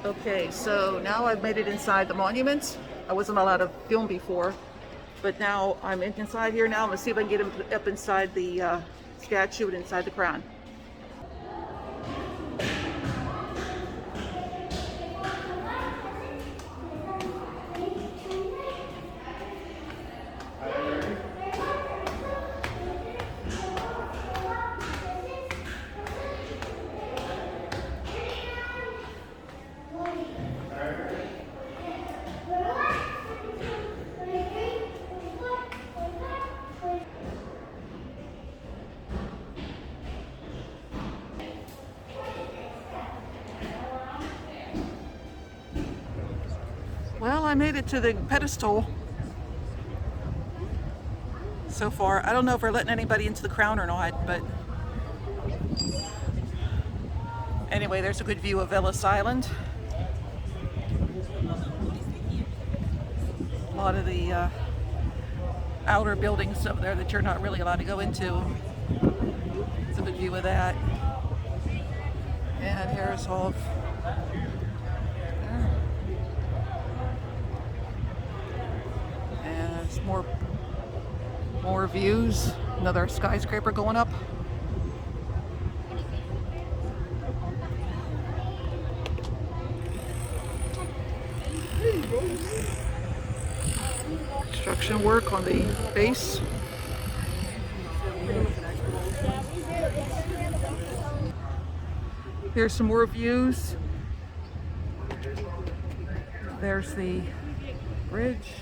Okay, so now I've made it inside the monument. I wasn't allowed to film before, but now I'm inside here now. I'm gonna see if I can get him up inside the statue and inside the crown. Well, I made it to the pedestal so far. I don't know if we're letting anybody into the crown or not, but anyway, there's a good view of Ellis Island. A lot of the outer buildings up there that you're not really allowed to go into. It's a good view of that. And here's all of more views. Another skyscraper going up. Construction work on the base. Here's some more views. There's the bridge,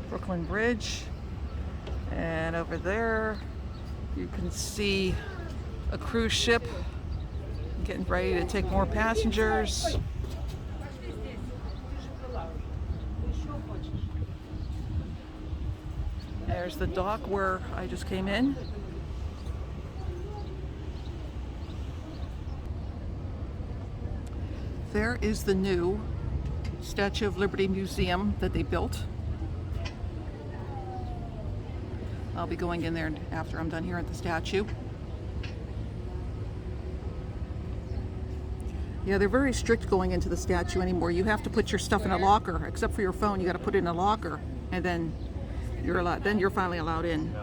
Brooklyn Bridge. And over there, you can see a cruise ship getting ready to take more passengers. There's the dock where I just came in. There is the new Statue of Liberty Museum that they built. I'll be going in there after I'm done here at the statue. Yeah, they're very strict going into the statue anymore. You have to put your stuff in a locker, except for your phone. You got to put it in a locker, and then you're allowed. Then you're finally allowed in.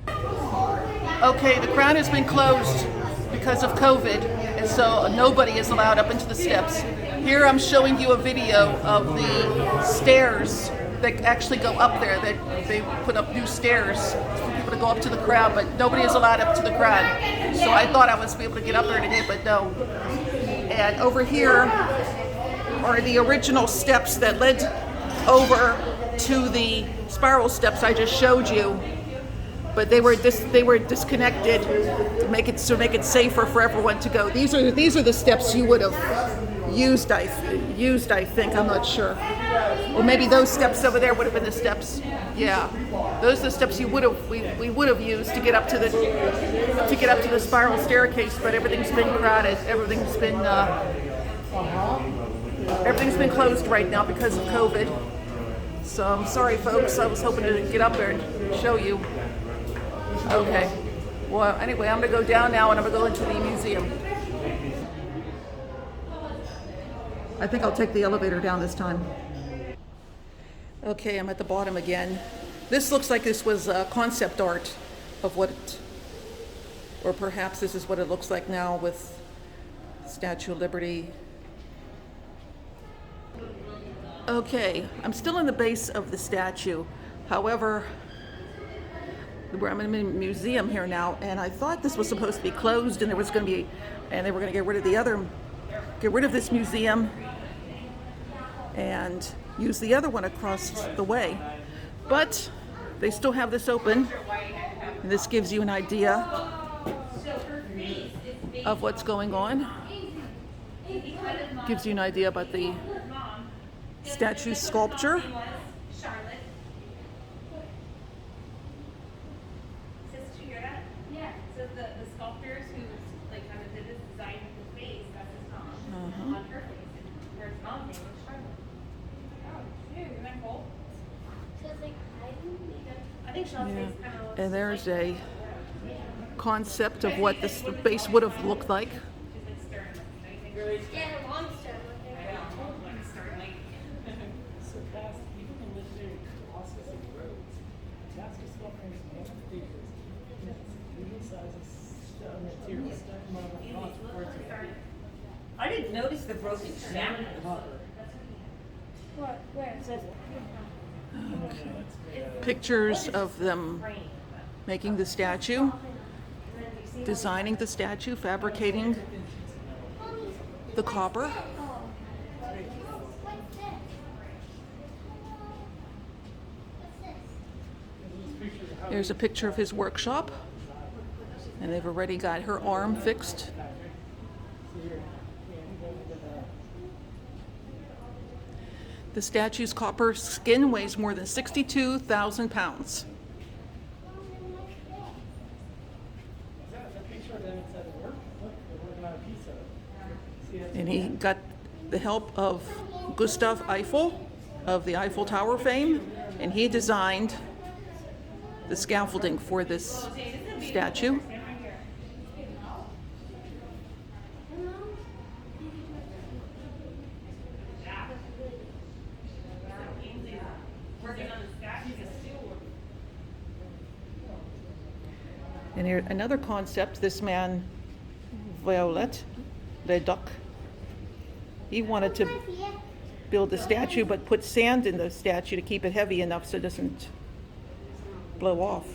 Okay, the crown has been closed because of COVID, and so nobody is allowed up into the steps. Here I'm showing you a video of the stairs that actually go up there. That they put up new stairs for people to go up to the crown, but nobody is allowed up to the crown. So I thought I was able to get up there today, but no. And over here are the original steps that led over to the spiral steps I just showed you. But they were disconnected to make it safer for everyone to go. These are the steps you would have used. I think, I'm not sure. Or maybe those steps over there would have been the steps. Yeah, those are the steps we would have used to get up to the spiral staircase. But everything's been crowded. Everything's been closed right now because of COVID. So I'm sorry, folks. I was hoping to get up there and show you. Okay. Well, anyway, I'm gonna go down now and I'm gonna go into the museum. I think I'll take the elevator down this time. Okay, I'm at the bottom again. This looks like this was concept art of or perhaps this is what it looks like now with Statue of Liberty. Okay, I'm still in the base of the statue. However, I'm in a museum here now, and I thought this was supposed to be closed, and they were going to get rid of this museum and use the other one across the way. But they still have this open, and this gives you an idea of what's going on. Gives you an idea about the statue sculpture. Yeah. And there's a concept of what this base would have looked like. I didn't notice the broken chapter. Where it says Pictures of them making the statue, designing the statue, fabricating the copper. There's a picture of his workshop, and they've already got her arm fixed. The statue's copper skin weighs more than 62,000 pounds. And he got the help of Gustav Eiffel of the Eiffel Tower fame, and he designed the scaffolding for this statue. And here another concept, this man, Violet Leduc, he wanted to build a statue but put sand in the statue to keep it heavy enough so it doesn't blow off.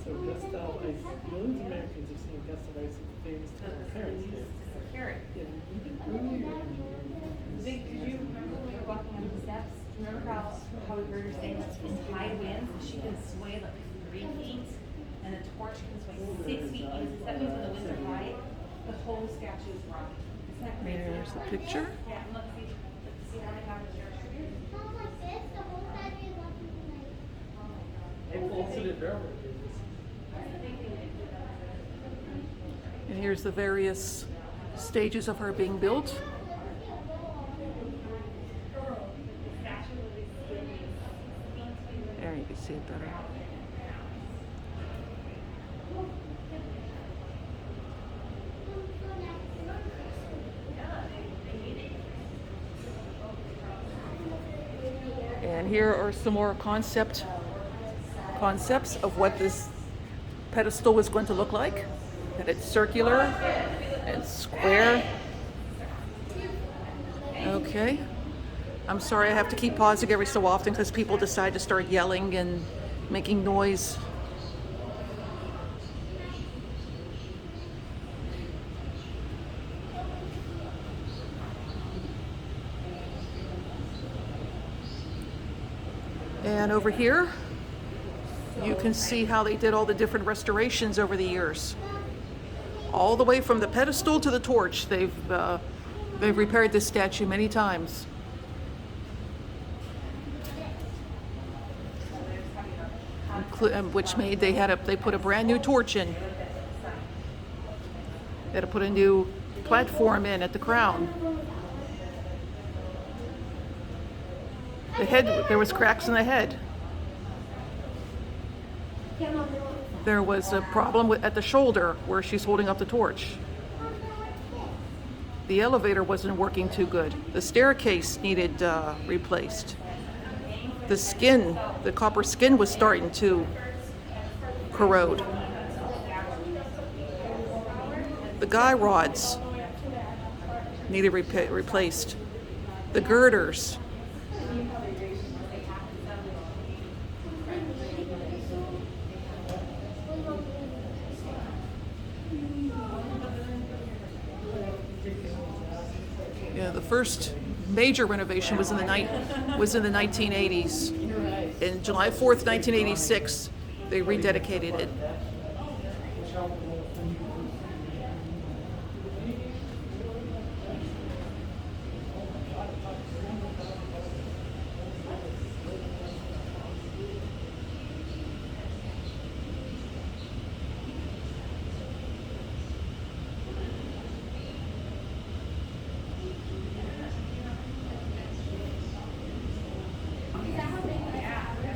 So Gustav, millions of Americans have seen Gustav Eiffel's famous parents. Because you remember when we were walking up the steps? Remember how we heard her say that in high winds she can sway like 3 feet and the torch can sway 6 feet. That means when the winds are high, the whole statue is rocking. Isn't that crazy? There's the picture. Yeah, and see how they have the They bolted it railroad bridges. And here's the various stages of her being built. There, you can see it better. And here are some more concepts of what this pedestal was going to look like. That it's circular and square. Okay. I'm sorry I have to keep pausing every so often because people decide to start yelling and making noise. And over here, you can see how they did all the different restorations over the years. All the way from the pedestal to the torch, they've repaired this statue many times. Which made they put a brand new torch in. They had to put a new platform in at the crown. The head, there was cracks in the head. There was a problem at the shoulder where she's holding up the torch. The elevator wasn't working too good. The staircase needed replaced. The skin, the copper skin was starting to corrode. The guy rods needed replaced. The girders. Yeah, the first major renovation was in the 1980s. In July 4th, 1986, they rededicated it.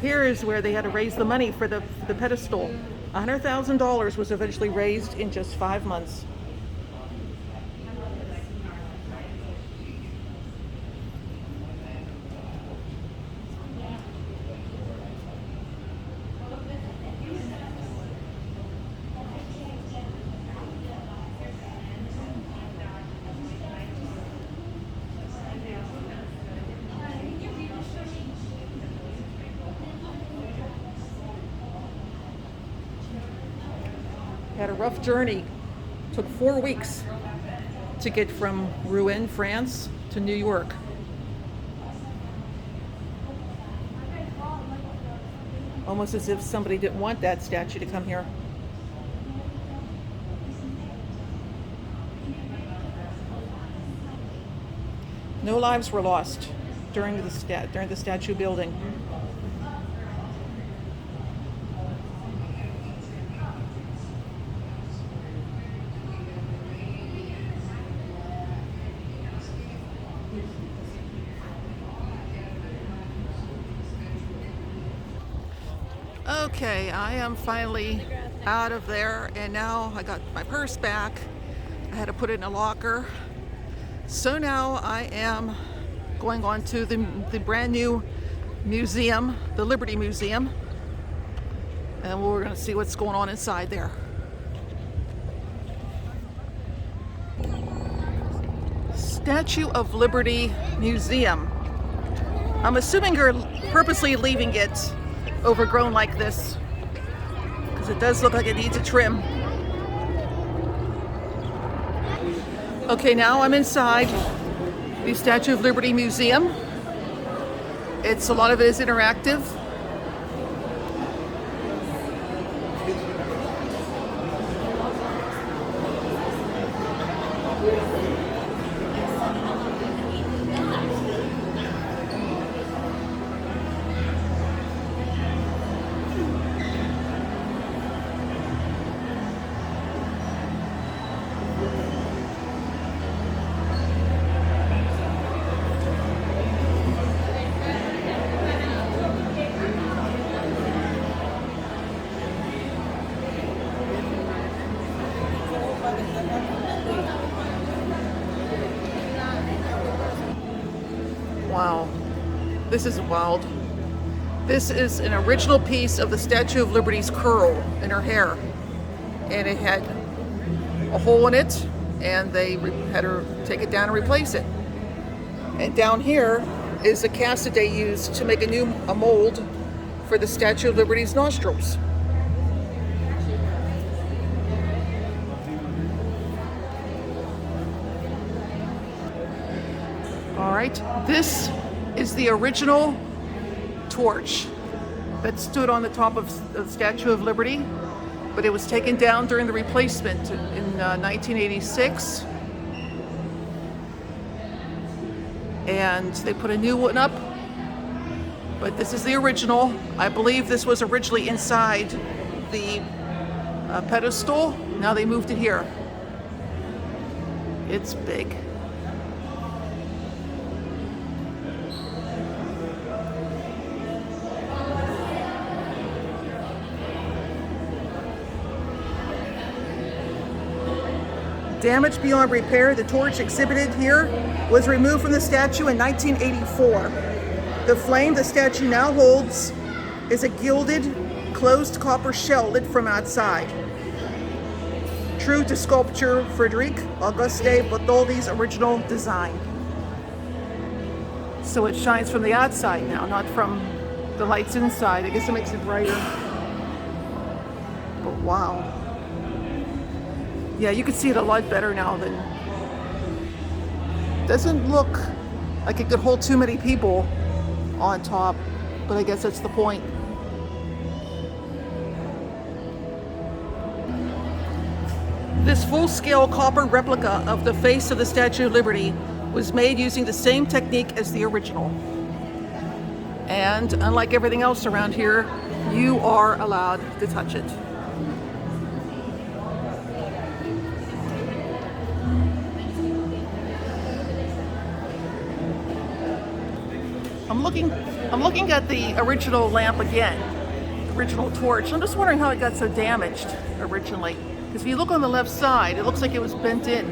Here is where they had to raise the money for the pedestal. $100,000 was eventually raised in just 5 months. Had a rough journey. Took 4 weeks to get from Rouen, France to New York. Almost as if somebody didn't want that statue to come here. No lives were lost during the statue building. Okay, I am finally out of there, and now I got my purse back. I had to put it in a locker. So now I am going on to the brand new museum, the Liberty Museum, and we're going to see what's going on inside there. Statue of Liberty Museum. I'm assuming you're purposely leaving it overgrown like this, because it does look like it needs a trim. Okay, now I'm inside the Statue of Liberty Museum. A lot of it is interactive. Wow, this is wild. This is an original piece of the Statue of Liberty's curl in her hair, and it had a hole in it, and they had her take it down and replace it. And down here is a cast that they used to make a mold for the Statue of Liberty's nostrils. All right, this is the original torch that stood on the top of the Statue of Liberty, but it was taken down during the replacement in 1986. And they put a new one up, but this is the original. I believe this was originally inside the pedestal. Now they moved it here. It's big. Damaged beyond repair, the torch exhibited here was removed from the statue in 1984. The flame the statue now holds is a gilded, closed copper shell lit from outside. True to sculptor Frederic Auguste Bartholdi's original design. So it shines from the outside now, not from the lights inside. I guess it makes it brighter. But wow. Yeah, you can see it a lot better now than... Doesn't look like it could hold too many people on top, but I guess that's the point. This full-scale copper replica of the face of the Statue of Liberty was made using the same technique as the original. And unlike everything else around here, you are allowed to touch it. I'm looking at the original lamp again, original torch. I'm just wondering how it got so damaged originally. Because if you look on the left side, it looks like it was bent in.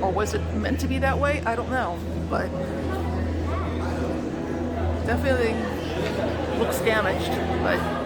Or was it meant to be that way? I don't know. But definitely looks damaged. But